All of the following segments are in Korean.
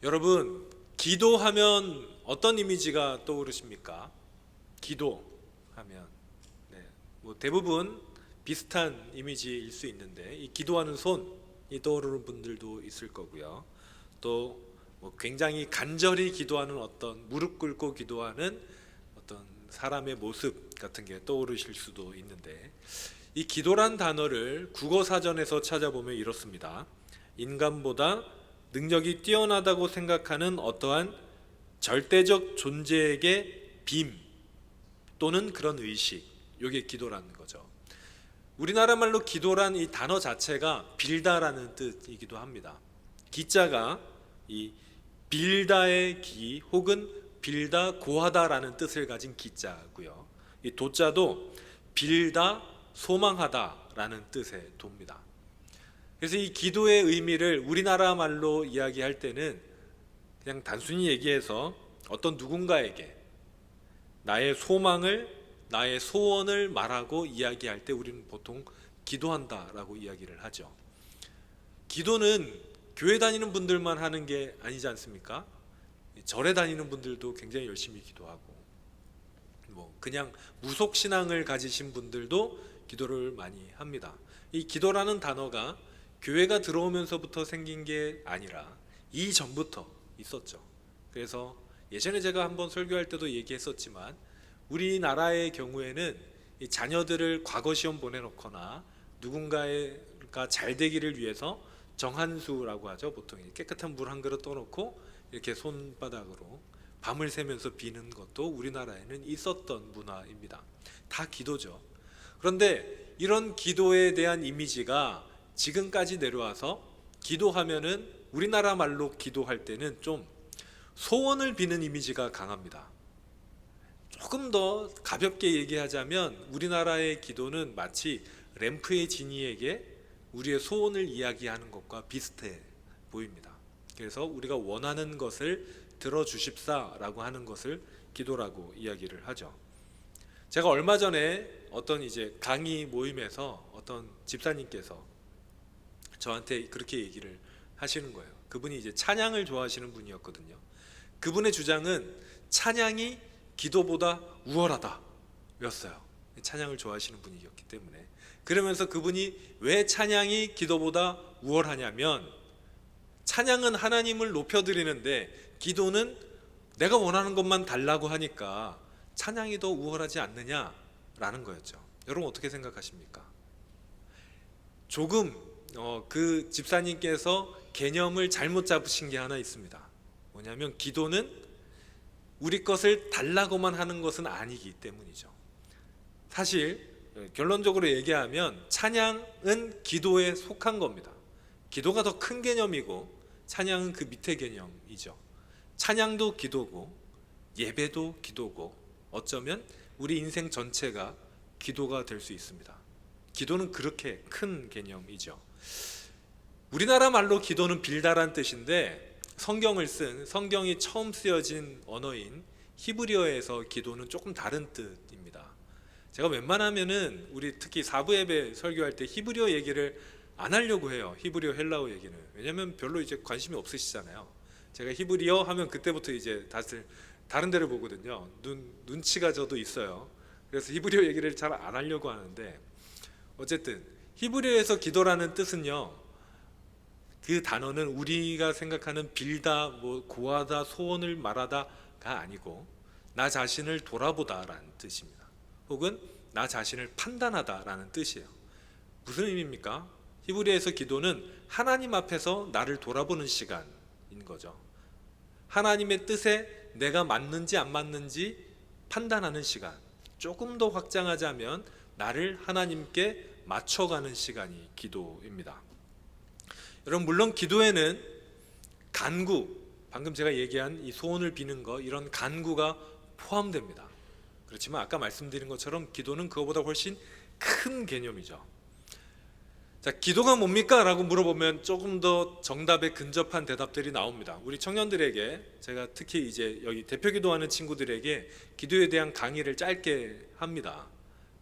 여러분, 기도하면 어떤 이미지가 떠오르십니까? 기도하면 뭐 대부분 비슷한 이미지일 수 있는데, 이 기도하는 손이 떠오르는 분들도 있을 거고요. 또 뭐 굉장히 간절히 기도하는, 어떤 무릎 꿇고 기도하는 어떤 사람의 모습 같은 게 떠오르실 수도 있는데, 이 기도란 단어를 국어 사전에서 찾아보면 이렇습니다. 인간보다 능력이 뛰어나다고 생각하는 어떠한 절대적 존재에게 빔 또는 그런 의식, 이게 기도라는 거죠. 우리나라 말로 기도란 이 단어 자체가 빌다라는 뜻이기도 합니다. 기자가 이 빌다의 기 혹은 빌다 고하다라는 뜻을 가진 기자고요. 이 도자도 빌다 소망하다라는 뜻의 도입니다. 그래서 이 기도의 의미를 우리나라 말로 이야기할 때는 그냥 단순히 얘기해서 어떤 누군가에게 나의 소망을, 나의 소원을 말하고 이야기할 때 우리는 보통 기도한다라고 이야기를 하죠. 기도는 교회 다니는 분들만 하는 게 아니지 않습니까? 절에 다니는 분들도 굉장히 열심히 기도하고, 뭐 그냥 무속 신앙을 가지신 분들도 기도를 많이 합니다. 이 기도라는 단어가 교회가 들어오면서부터 생긴 게 아니라 이전부터 있었죠. 그래서 예전에 제가 한번 설교할 때도 얘기했었지만, 우리나라의 경우에는 이 자녀들을 과거 시험 보내놓거나 누군가가 잘 되기를 위해서 정한수라고 하죠. 보통 깨끗한 물 한 그릇 떠놓고 이렇게 손바닥으로 밤을 새면서 비는 것도 우리나라에는 있었던 문화입니다. 다 기도죠. 그런데 이런 기도에 대한 이미지가 지금까지 내려와서, 기도하면은 우리나라 말로 기도할 때는 좀 소원을 비는 이미지가 강합니다. 조금 더 가볍게 얘기하자면 우리나라의 기도는 마치 램프의 지니에게 우리의 소원을 이야기하는 것과 비슷해 보입니다. 그래서 우리가 원하는 것을 들어주십사라고 하는 것을 기도라고 이야기를 하죠. 제가 얼마 전에 어떤 이제 강의 모임에서 어떤 집사님께서 저한테 그렇게 얘기를 하시는 거예요. 그분이 이제 찬양을 좋아하시는 분이었거든요. 그분의 주장은 찬양이 기도보다 우월하다 였어요. 찬양을 좋아하시는 분이었기 때문에. 그러면서 그분이 왜 찬양이 기도보다 우월하냐면, 찬양은 하나님을 높여드리는데 기도는 내가 원하는 것만 달라고 하니까 찬양이 더 우월하지 않느냐라는 거였죠. 여러분 어떻게 생각하십니까? 조금 그 집사님께서 개념을 잘못 잡으신 게 하나 있습니다. 뭐냐면 기도는 우리 것을 달라고만 하는 것은 아니기 때문이죠. 사실 결론적으로 얘기하면 찬양은 기도에 속한 겁니다. 기도가 더 큰 개념이고 찬양은 그 밑에 개념이죠. 찬양도 기도고 예배도 기도고, 어쩌면 우리 인생 전체가 기도가 될 수 있습니다. 기도는 그렇게 큰 개념이죠. 우리나라 말로 기도는 빌다란 뜻인데, 성경이 처음 쓰여진 언어인 히브리어에서 기도는 조금 다른 뜻입니다. 제가 웬만하면은 우리 특히 사부 예배 설교할 때 히브리어 얘기를 안 하려고 해요. 히브리어 헬라어 얘기는. 왜냐면 별로 이제 관심이 없으시잖아요. 제가 히브리어 하면 그때부터 이제 다들 다른 데를 보거든요. 눈치가 저도 있어요. 그래서 히브리어 얘기를 잘 안 하려고 하는데, 어쨌든 히브리어에서 기도라는 뜻은요, 그 단어는 우리가 생각하는 빌다, 뭐 고하다, 소원을 말하다가 아니고 나 자신을 돌아보다라는 뜻입니다. 혹은 나 자신을 판단하다라는 뜻이에요. 무슨 의미입니까? 히브리어에서 기도는 하나님 앞에서 나를 돌아보는 시간인 거죠. 하나님의 뜻에 내가 맞는지 안 맞는지 판단하는 시간. 조금 더 확장하자면 나를 하나님께 맞춰가는 시간이 기도입니다. 여러분, 물론 기도에는 간구, 방금 제가 얘기한 이 소원을 비는 거, 이런 간구가 포함됩니다. 그렇지만 아까 말씀드린 것처럼 기도는 그거보다 훨씬 큰 개념이죠. 자, 기도가 뭡니까? 라고 물어보면 조금 더 정답에 근접한 대답들이 나옵니다. 우리 청년들에게, 제가 특히 이제 여기 대표 기도하는 친구들에게 기도에 대한 강의를 짧게 합니다.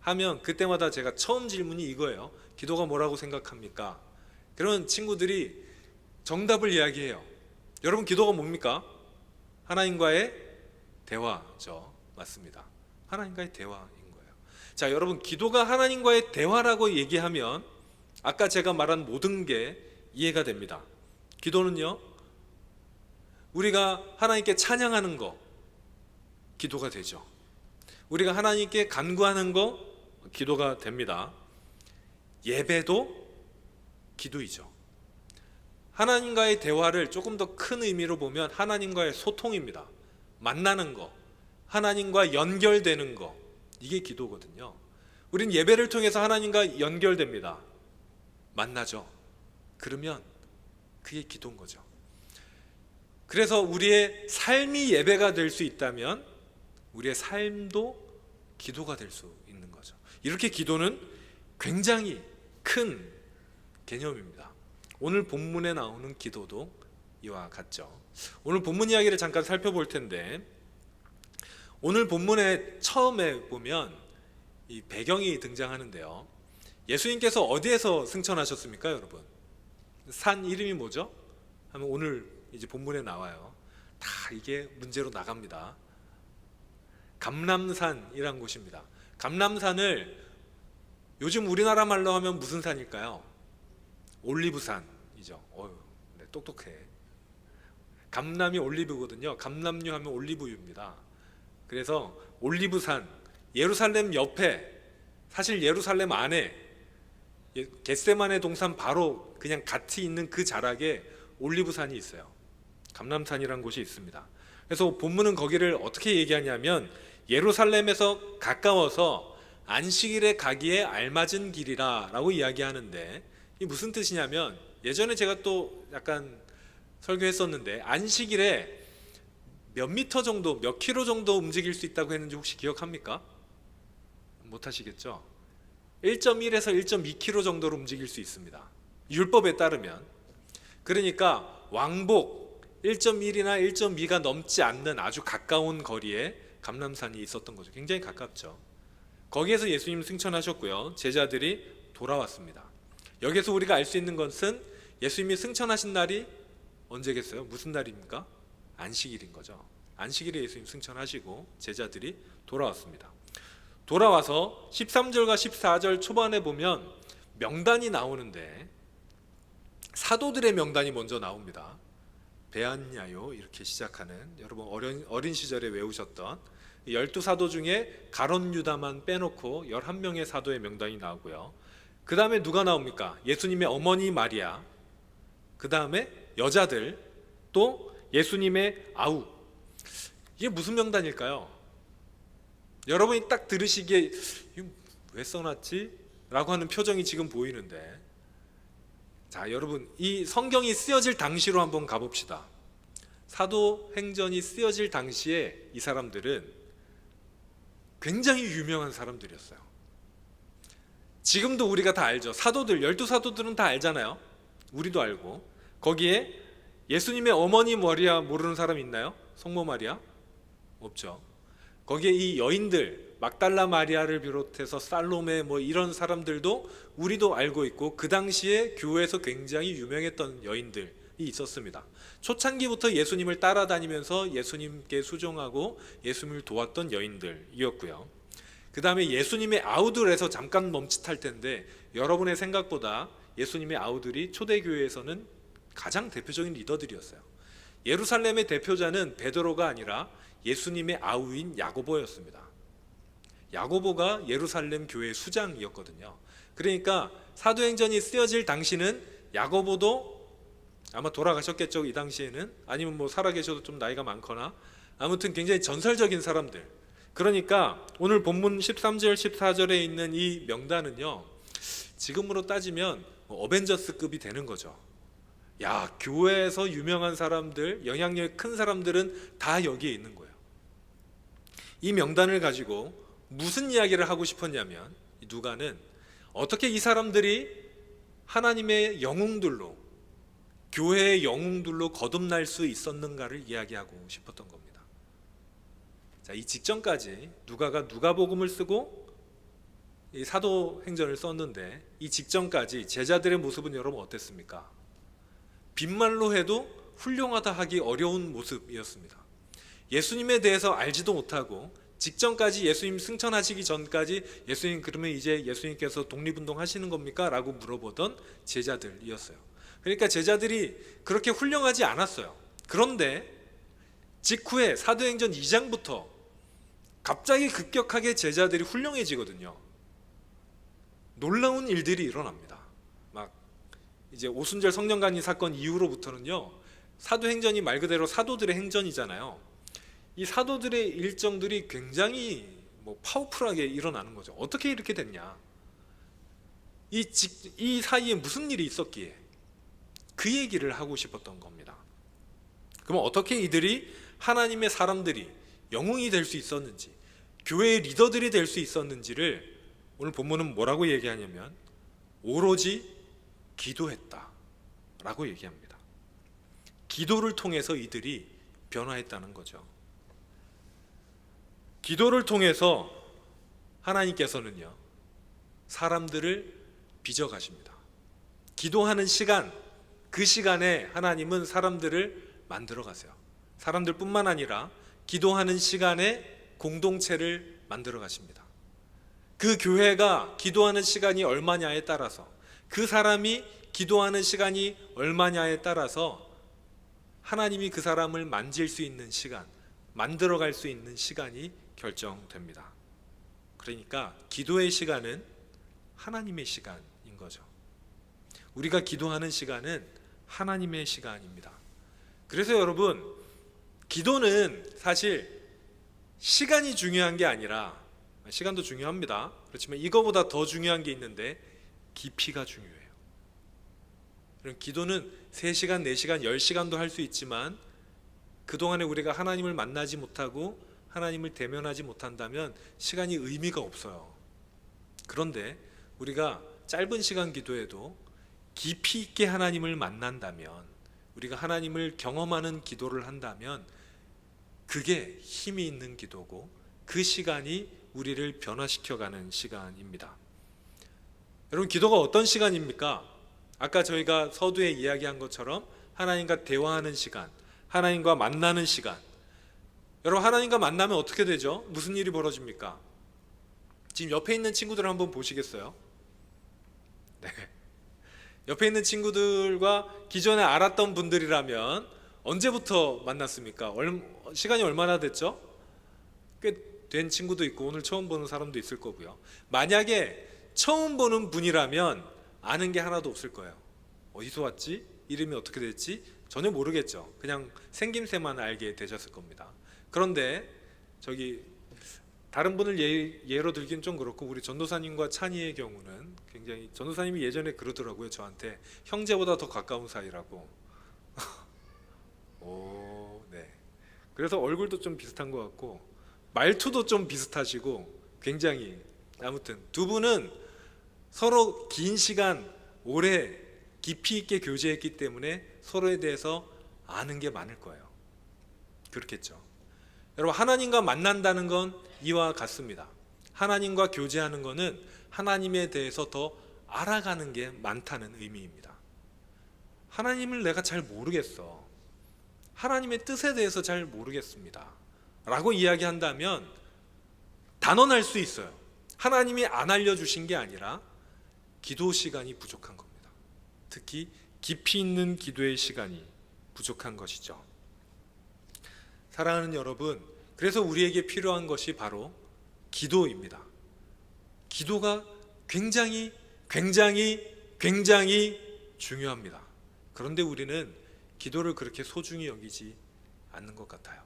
하면 그때마다 제가 처음 질문이 이거예요. 기도가 뭐라고 생각합니까? 그런 친구들이 정답을 이야기해요. 여러분, 기도가 뭡니까? 하나님과의 대화죠. 맞습니다. 하나님과의 대화인 거예요. 자, 여러분, 기도가 하나님과의 대화라고 얘기하면 아까 제가 말한 모든 게 이해가 됩니다. 기도는요, 우리가 하나님께 찬양하는 거 기도가 되죠. 우리가 하나님께 간구하는 거 기도가 됩니다. 예배도 기도이죠. 하나님과의 대화를 조금 더 큰 의미로 보면 하나님과의 소통입니다. 만나는 거, 하나님과 연결되는 거, 이게 기도거든요. 우린 예배를 통해서 하나님과 연결됩니다. 만나죠. 그러면 그게 기도인 거죠. 그래서 우리의 삶이 예배가 될 수 있다면 우리의 삶도 기도가 될 수 있는 거죠. 이렇게 기도는 굉장히 큰 개념입니다. 오늘 본문에 나오는 기도도 이와 같죠. 오늘 본문 이야기를 잠깐 살펴볼 텐데, 오늘 본문의 처음에 보면 이 배경이 등장하는데요. 예수님께서 어디에서 승천하셨습니까, 여러분? 산 이름이 뭐죠? 하면 오늘 이제 본문에 나와요. 다 이게 문제로 나갑니다. 감람산이란 곳입니다. 감람산을 요즘 우리나라 말로 하면 무슨 산일까요? 올리브산이죠. 네, 똑똑해. 감람이 올리브거든요. 감람류 하면 올리브유입니다. 그래서 올리브산, 예루살렘 옆에, 사실 예루살렘 안에 겟세마네 동산 바로 그냥 같이 있는 그 자락에 올리브산이 있어요. 감람산이라는 곳이 있습니다. 그래서 본문은 거기를 어떻게 얘기하냐면 예루살렘에서 가까워서 안식일에 가기에 알맞은 길이라 라고 이야기하는데, 이 무슨 뜻이냐면, 예전에 제가 또 약간 설교했었는데 안식일에 몇 미터 정도, 몇 킬로 정도 움직일 수 있다고 했는지 혹시 기억합니까? 못 하시겠죠? 1.1에서 1.2km 정도로 움직일 수 있습니다. 율법에 따르면. 그러니까 왕복 1.1이나 1.2가 넘지 않는 아주 가까운 거리에 감람산이 있었던 거죠. 굉장히 가깝죠. 거기에서 예수님 승천하셨고요. 제자들이 돌아왔습니다. 여기서 우리가 알 수 있는 것은 예수님이 승천하신 날이 언제겠어요? 무슨 날입니까? 안식일인 거죠. 안식일에 예수님 승천하시고 제자들이 돌아왔습니다. 돌아와서 13절과 14절 초반에 보면 명단이 나오는데, 사도들의 명단이 먼저 나옵니다. 베안야요 이렇게 시작하는, 여러분 어린 시절에 외우셨던 12사도 중에 가룟 유다만 빼놓고 11명의 사도의 명단이 나오고요. 그 다음에 누가 나옵니까? 예수님의 어머니 마리아, 그 다음에 여자들, 또 예수님의 아우. 이게 무슨 명단일까요? 여러분이 딱 들으시기에 왜 써놨지? 라고 하는 표정이 지금 보이는데, 자, 여러분, 이 성경이 쓰여질 당시로 한번 가봅시다. 사도행전이 쓰여질 당시에 이 사람들은 굉장히 유명한 사람들이었어요. 지금도 우리가 다 알죠. 사도들, 12사도들은 다 알잖아요. 우리도 알고. 거기에 예수님의 어머니 마리아 모르는 사람 있나요? 성모 마리아? 없죠. 거기에 이 여인들, 막달라 마리아를 비롯해서 살로메 뭐 이런 사람들도 우리도 알고 있고, 그 당시에 교회에서 굉장히 유명했던 여인들이 있었습니다. 초창기부터 예수님을 따라다니면서 예수님께 수종하고 예수님을 도왔던 여인들이었고요. 그 다음에 예수님의 아우들에서 잠깐 멈칫할 텐데, 여러분의 생각보다 예수님의 아우들이 초대교회에서는 가장 대표적인 리더들이었어요. 예루살렘의 대표자는 베드로가 아니라 예수님의 아우인 야고보였습니다. 야고보가 예루살렘 교회 수장이었거든요. 그러니까 사도행전이 쓰여질 당시는 야고보도 아마 돌아가셨겠죠, 이 당시에는. 아니면 뭐 살아계셔도 좀 나이가 많거나, 아무튼 굉장히 전설적인 사람들. 그러니까 오늘 본문 13절 14절에 있는 이 명단은요, 지금으로 따지면 어벤져스급이 되는 거죠. 야, 교회에서 유명한 사람들, 영향력이 큰 사람들은 다 여기에 있는 거예요. 이 명단을 가지고 무슨 이야기를 하고 싶었냐면, 누가는 어떻게 이 사람들이 하나님의 영웅들로, 교회의 영웅들로 거듭날 수 있었는가를 이야기하고 싶었던 겁니다. 자, 이 직전까지 누가가 누가복음을 쓰고 이 사도행전을 썼는데, 이 직전까지 제자들의 모습은 여러분 어땠습니까? 빈말로 해도 훌륭하다 하기 어려운 모습이었습니다. 예수님에 대해서 알지도 못하고 직전까지 예수님 승천하시기 전까지 예수님 그러면 이제 예수님께서 독립운동 하시는 겁니까? 라고 물어보던 제자들이었어요. 그러니까 제자들이 그렇게 훌륭하지 않았어요. 그런데 직후에 사도행전 2장부터 갑자기 급격하게 제자들이 훌륭해지거든요. 놀라운 일들이 일어납니다. 막 이제 오순절 성령간이 사건 이후로부터는요, 사도행전이 말 그대로 사도들의 행전이잖아요. 이 사도들의 일정들이 굉장히 파워풀하게 일어나는 거죠. 어떻게 이렇게 됐냐? 이 사이에 무슨 일이 있었기에 그 얘기를 하고 싶었던 겁니다. 그럼 어떻게 이들이 하나님의 사람들이 영웅이 될 수 있었는지, 교회의 리더들이 될 수 있었는지를 오늘 본문은 뭐라고 얘기하냐면 오로지 기도했다 라고 얘기합니다. 기도를 통해서 이들이 변화했다는 거죠. 기도를 통해서 하나님께서는요, 사람들을 빚어가십니다. 기도하는 시간, 그 시간에 하나님은 사람들을 만들어 가세요. 사람들뿐만 아니라 기도하는 시간에 공동체를 만들어 가십니다. 그 교회가 기도하는 시간이 얼마냐에 따라서, 그 사람이 기도하는 시간이 얼마냐에 따라서 하나님이 그 사람을 만질 수 있는 시간, 만들어 갈 수 있는 시간이 결정됩니다. 그러니까 기도의 시간은 하나님의 시간인 거죠. 우리가 기도하는 시간은 하나님의 시간입니다. 그래서 여러분, 기도는 사실 시간이 중요한 게 아니라, 시간도 중요합니다. 그렇지만 이거보다 더 중요한 게 있는데 깊이가 중요해요. 그럼 기도는 3시간, 4시간, 10시간도 할 수 있지만 그동안에 우리가 하나님을 만나지 못하고 하나님을 대면하지 못한다면 시간이 의미가 없어요. 그런데 우리가 짧은 시간 기도에도 깊이 있게 하나님을 만난다면, 우리가 하나님을 경험하는 기도를 한다면 그게 힘이 있는 기도고 그 시간이 우리를 변화시켜가는 시간입니다. 여러분, 기도가 어떤 시간입니까? 아까 저희가 서두에 이야기한 것처럼 하나님과 대화하는 시간, 하나님과 만나는 시간. 여러분, 하나님과 만나면 어떻게 되죠? 무슨 일이 벌어집니까? 지금 옆에 있는 친구들 한번 보시겠어요? 네. 옆에 있는 친구들과 기존에 알았던 분들이라면 언제부터 만났습니까? 시간이 얼마나 됐죠? 꽤 된 친구도 있고 오늘 처음 보는 사람도 있을 거고요. 만약에 처음 보는 분이라면 아는 게 하나도 없을 거예요. 어디서 왔지? 이름이 어떻게 됐지? 전혀 모르겠죠. 그냥 생김새만 알게 되셨을 겁니다. 그런데 저기 다른 분을 예로 들긴 좀 그렇고, 우리 전도사님과 찬이의 경우는 굉장히, 전도사님이 예전에 그러더라고요, 저한테 형제보다 더 가까운 사이라고. 오, 네. 그래서 얼굴도 좀 비슷한 것 같고 말투도 좀 비슷하시고, 굉장히, 아무튼 두 분은 서로 긴 시간 오래 깊이 있게 교제했기 때문에 서로에 대해서 아는 게 많을 거예요. 그렇겠죠. 여러분, 하나님과 만난다는 건 이와 같습니다. 하나님과 교제하는 것은 하나님에 대해서 더 알아가는 게 많다는 의미입니다. 하나님을 내가 잘 모르겠어, 하나님의 뜻에 대해서 잘 모르겠습니다 라고 이야기한다면 단언할 수 있어요. 하나님이 안 알려주신 게 아니라 기도 시간이 부족한 겁니다. 특히 깊이 있는 기도의 시간이 부족한 것이죠. 사랑하는 여러분, 그래서 우리에게 필요한 것이 바로 기도입니다. 기도가 굉장히 중요합니다. 그런데 우리는 기도를 그렇게 소중히 여기지 않는 것 같아요.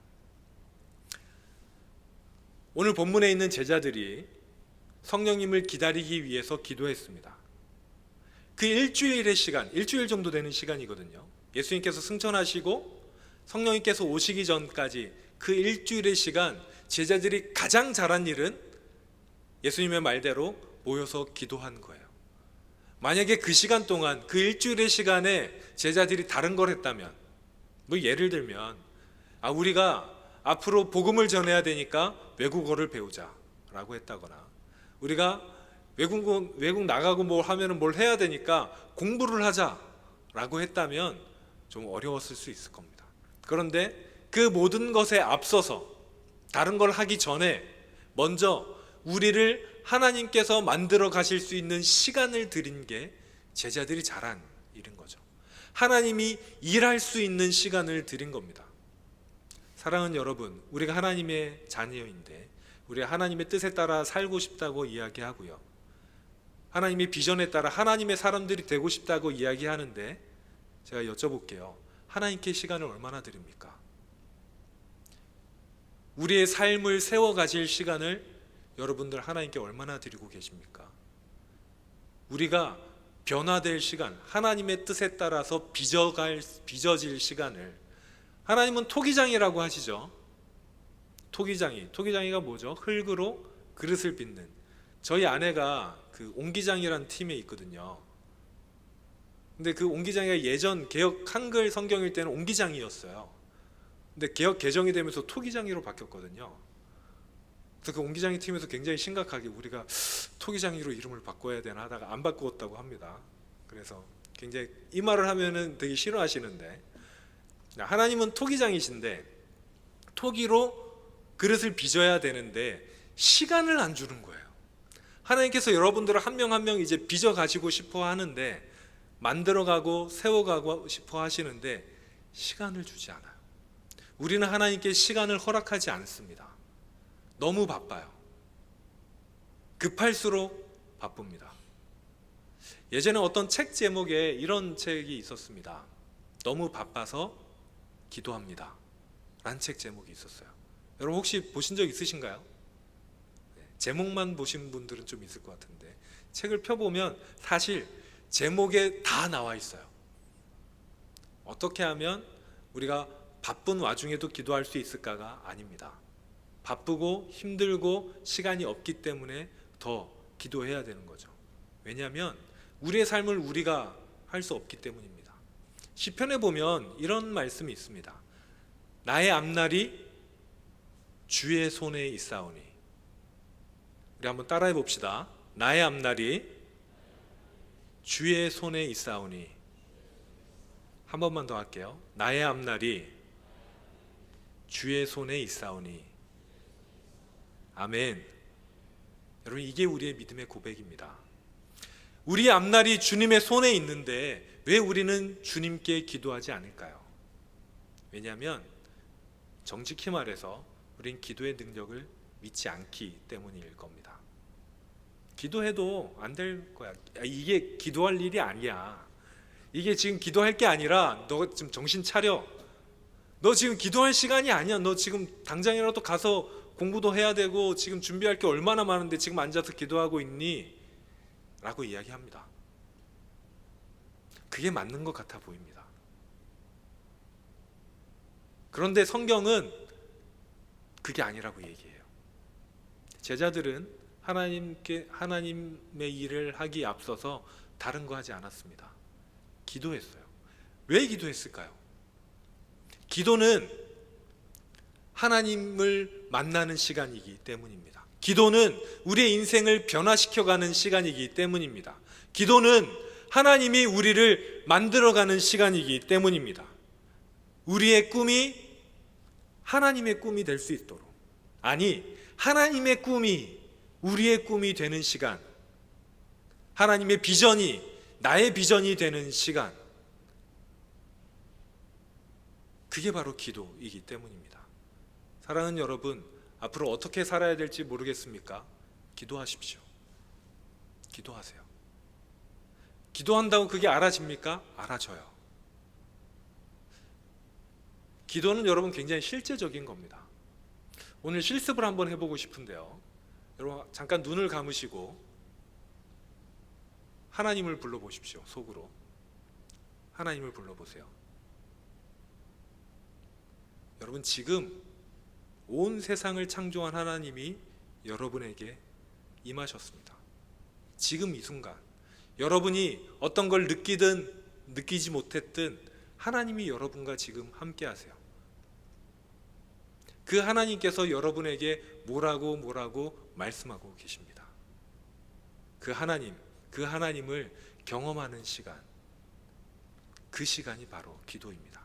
오늘 본문에 있는 제자들이 성령님을 기다리기 위해서 기도했습니다. 그 일주일의 시간, 일주일 정도 되는 시간이거든요. 예수님께서 승천하시고 성령님께서 오시기 전까지 그 일주일의 시간, 제자들이 가장 잘한 일은 예수님의 말대로 모여서 기도한 거예요. 만약에 그 시간 동안, 그 일주일의 시간에 제자들이 다른 걸 했다면, 예를 들면 우리가 앞으로 복음을 전해야 되니까 외국어를 배우자라고 했다거나, 우리가 외국 나가고 뭘 하면은 뭘 해야 되니까 공부를 하자라고 했다면 좀 어려웠을 수 있을 겁니다. 그런데 그 모든 것에 앞서서 다른 걸 하기 전에 먼저 우리를 하나님께서 만들어 가실 수 있는 시간을 드린 게 제자들이 잘한 일인 거죠. 하나님이 일할 수 있는 시간을 드린 겁니다. 사랑하는 여러분, 우리가 하나님의 자녀인데 우리가 하나님의 뜻에 따라 살고 싶다고 이야기하고요, 하나님의 비전에 따라 하나님의 사람들이 되고 싶다고 이야기하는데, 제가 여쭤볼게요. 하나님께 시간을 얼마나 드립니까? 우리의 삶을 세워 가실 시간을 여러분들 하나님께 얼마나 드리고 계십니까? 우리가 변화될 시간, 하나님의 뜻에 따라서 빚어질 시간을, 하나님은 토기장이라고 하시죠. 토기장이가 뭐죠? 흙으로 그릇을 빚는. 저희 아내가 그 옹기장이라는 팀에 있거든요. 근데 그 옹기장이가 예전 개역 한글 성경일 때는 옹기장이었어요. 근데 개역 개정이 되면서 토기장이로 바뀌었거든요. 그래서 그 옹기장이 팀에서 굉장히 심각하게 우리가 토기장이로 이름을 바꿔야 되나 하다가 안 바꾸었다고 합니다. 그래서 굉장히 이 말을 하면은 되게 싫어하시는데, 하나님은 토기장이신데 토기로 그릇을 빚어야 되는데 시간을 안 주는 거예요. 하나님께서 여러분들을 한 명 한 명 이제 빚어 가시고 싶어 하는데, 만들어가고 세워가고 싶어 하시는데 시간을 주지 않아요. 우리는 하나님께 시간을 허락하지 않습니다. 너무 바빠요. 급할수록 바쁩니다. 예전에 어떤 책 제목에 이런 책이 있었습니다. 너무 바빠서 기도합니다 라는 책 제목이 있었어요. 여러분 혹시 보신 적 있으신가요? 제목만 보신 분들은 좀 있을 것 같은데, 책을 펴보면 사실 제목에 다 나와 있어요. 어떻게 하면 우리가 바쁜 와중에도 기도할 수 있을까가 아닙니다. 바쁘고 힘들고 시간이 없기 때문에 더 기도해야 되는 거죠. 왜냐하면 우리의 삶을 우리가 할 수 없기 때문입니다. 시편에 보면 이런 말씀이 있습니다. 나의 앞날이 주의 손에 있사오니. 우리 한번 따라해 봅시다. 나의 앞날이 주의 손에 있사오니. 한 번만 더 할게요. 나의 앞날이 주의 손에 있사오니. 아멘. 여러분, 이게 우리의 믿음의 고백입니다. 우리의 앞날이 주님의 손에 있는데 왜 우리는 주님께 기도하지 않을까요? 왜냐하면 정직히 말해서 우린 기도의 능력을 믿지 않기 때문일 겁니다. 기도해도 안 될 거야. 이게 기도할 일이 아니야. 이게 지금 기도할 게 아니라 너 지금 정신 차려. 너 지금 기도할 시간이 아니야. 너 지금 당장이라도 가서 공부도 해야 되고 지금 준비할 게 얼마나 많은데 지금 앉아서 기도하고 있니? 라고 이야기합니다. 그게 맞는 것 같아 보입니다. 그런데 성경은 그게 아니라고 얘기해요. 제자들은 하나님의 일을 하기에 앞서서 다른 거 하지 않았습니다. 기도했어요. 왜 기도했을까요? 기도는 하나님을 만나는 시간이기 때문입니다. 기도는 우리의 인생을 변화시켜가는 시간이기 때문입니다. 기도는 하나님이 우리를 만들어가는 시간이기 때문입니다. 우리의 꿈이 하나님의 꿈이 될 수 있도록, 아니 하나님의 꿈이 우리의 꿈이 되는 시간, 하나님의 비전이 나의 비전이 되는 시간, 그게 바로 기도이기 때문입니다. 사랑하는 여러분, 앞으로 어떻게 살아야 될지 모르겠습니까? 기도하십시오. 기도하세요. 기도한다고 그게 알아집니까? 알아져요. 기도는 여러분 굉장히 실제적인 겁니다. 오늘 실습을 한번 해보고 싶은데요, 여러분 잠깐 눈을 감으시고 하나님을 불러보십시오. 속으로 하나님을 불러보세요. 여러분, 지금 온 세상을 창조한 하나님이 여러분에게 임하셨습니다. 지금 이 순간 여러분이 어떤 걸 느끼든 느끼지 못했든 하나님이 여러분과 지금 함께 하세요. 그 하나님께서 여러분에게 뭐라고 말씀하고 계십니다. 그 하나님을 경험하는 시간, 그 시간이 바로 기도입니다.